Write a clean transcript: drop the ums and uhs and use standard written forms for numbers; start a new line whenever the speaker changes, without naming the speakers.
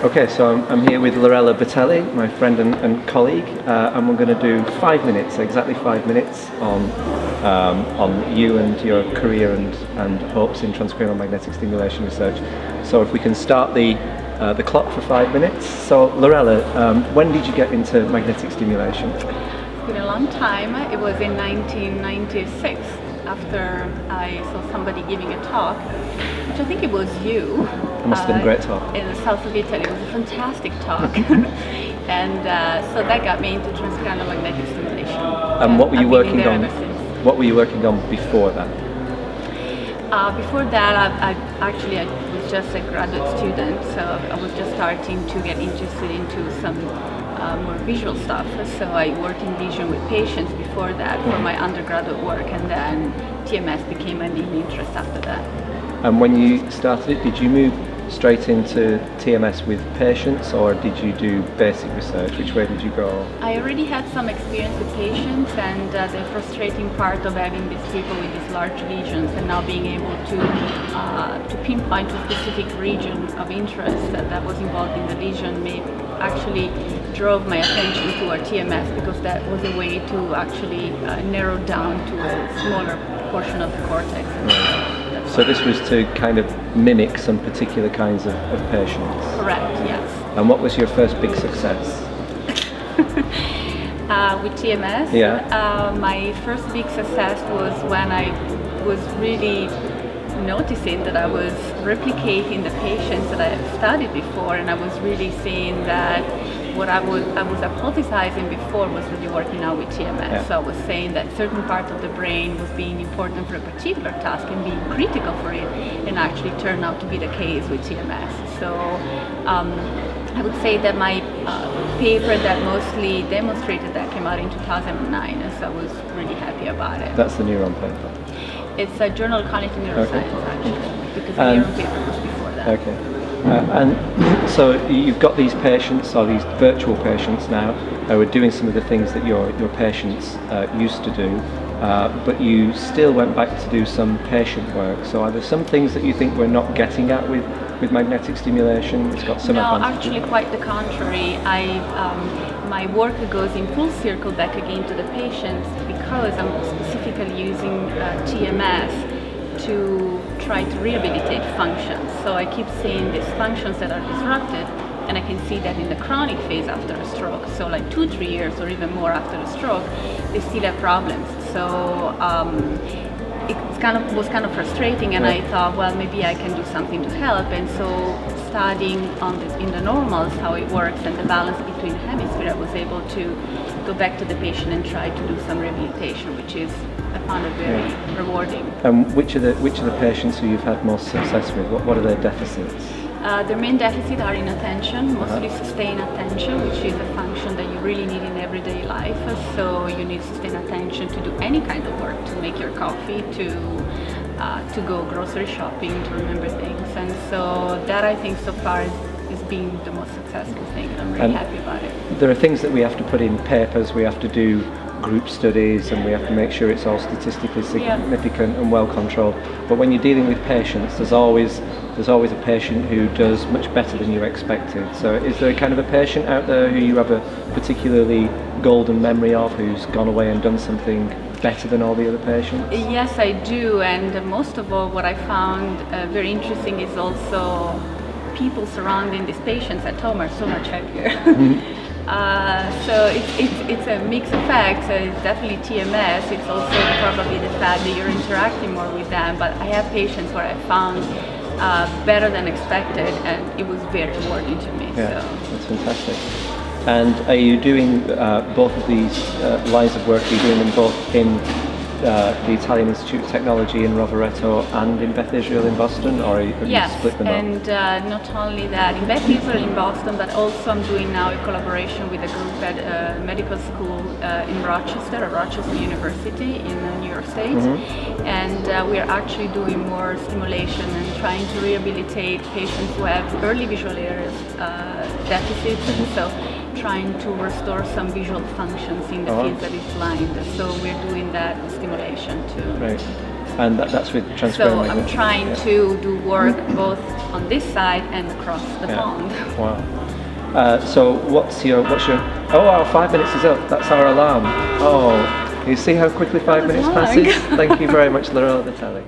Okay, so I'm here with Lorella Battelli, my friend and colleague, and we're going to do 5 minutes, exactly 5 minutes, on you and your career and hopes in transcranial magnetic stimulation research. So if we can start the clock for 5 minutes. So Lorella, when did you get into magnetic stimulation?
It's been a long time. It was in 1996 after I saw somebody giving a talk, which I think it was you.
It must have been a great talk.
In the south of Italy. It was a fantastic talk. And so that got me into transcranial magnetic stimulation.
And what were you working on?
Ever since.
What were you working on before that?
Before that, I was just a graduate student, so I was just starting to get interested into some more visual stuff. So I worked in vision with patients before that for my undergraduate work, and then TMS became my main interest after that.
And when you started it, did you move straight into TMS with patients, or did you do basic research? Which way did you go?
I already had some experience with patients, and the frustrating part of having these people with these large lesions and now being able to pinpoint a specific region of interest that was involved in the lesion actually drove my attention toward TMS, because that was a way to actually narrow down to a smaller portion of the cortex.
So this was to kind of mimic some particular kinds of patients?
Correct, yes.
And what was your first big success?
With TMS?
Yeah.
My first big success was when I was really noticing that I was replicating the patients that I had studied before, and I was really seeing that what I was hypothesizing before was really working out with TMS.
Yeah.
So I was saying that certain part of the brain was being important for a particular task and being critical for it, and actually turned out to be the case with TMS. So I would say that my paper that mostly demonstrated that came out in 2009, and so I was really happy about it.
That's the neuron paper?
It's a journal of cognitive neuroscience, actually, because the neuron paper was before that.
Okay. And so you've got these patients, or these virtual patients now, who are doing some of the things that your patients used to do, but you still went back to do some patient work. So are there some things that you think we're not getting at with magnetic stimulation? It's got some advantages.
No, actually quite the contrary. My work goes in full circle back again to the patients, because I'm specifically using TMS to try to rehabilitate functions. So I keep seeing these functions that are disrupted, and I can see that in the chronic phase after a stroke. So like 2-3 years or even more after a stroke, they still have problems. So it was kind of frustrating, and I thought, well, maybe I can do something to help. And so studying in the normals how it works and the balance between hemispheres, I was able to go back to the patient and try to do some rehabilitation, which is, I found it very rewarding.
And which are the patients who you've had most success with? What are their deficits?
Their main deficits are in attention, mostly sustained attention, which is a function that you really need in everyday life. So you need sustained attention to do any kind of work, to make your coffee, to go grocery shopping, to remember things. And so that, I think, so far is being the most successful thing. I'm really happy about it.
There are things that we have to put in papers, we have to do group studies, and we have to make sure it's all statistically significant and well controlled. But when you're dealing with patients, there's always a patient who does much better than you expected. So is there kind of a patient out there who you have a particularly golden memory of, who's gone away and done something better than all the other patients?
Yes, I do. And most of all, what I found very interesting is also people surrounding these patients at home are so much happier. So it's a mixed effect. So it's definitely TMS. It's also probably the fact that you're interacting more with them. But I have patients where I found better than expected, and it was very rewarding to me.
Yeah,
so.
That's fantastic. And are you doing both of these lines of work? Are you doing them both in the Italian Institute of Technology in Rovereto and in Beth Israel in Boston, or have you split them up?
And not only that, in Beth Israel in Boston, but also I'm doing now a collaboration with a group at a medical school in Rochester, at Rochester University in New York State. And we are actually doing more stimulation and trying to rehabilitate patients who have early visual areas deficits. So trying to restore some visual functions in the field that is blind. So we're doing that with stimulation too.
Right. And that's with transcranial
So I'm
magnetic.
trying to do work both on this side and across the pond.
Wow. So what's your? Oh, our 5 minutes is up. That's our alarm. Oh, you see how quickly 5 minutes
long.
passes? Thank you very much, Lorella Battelli.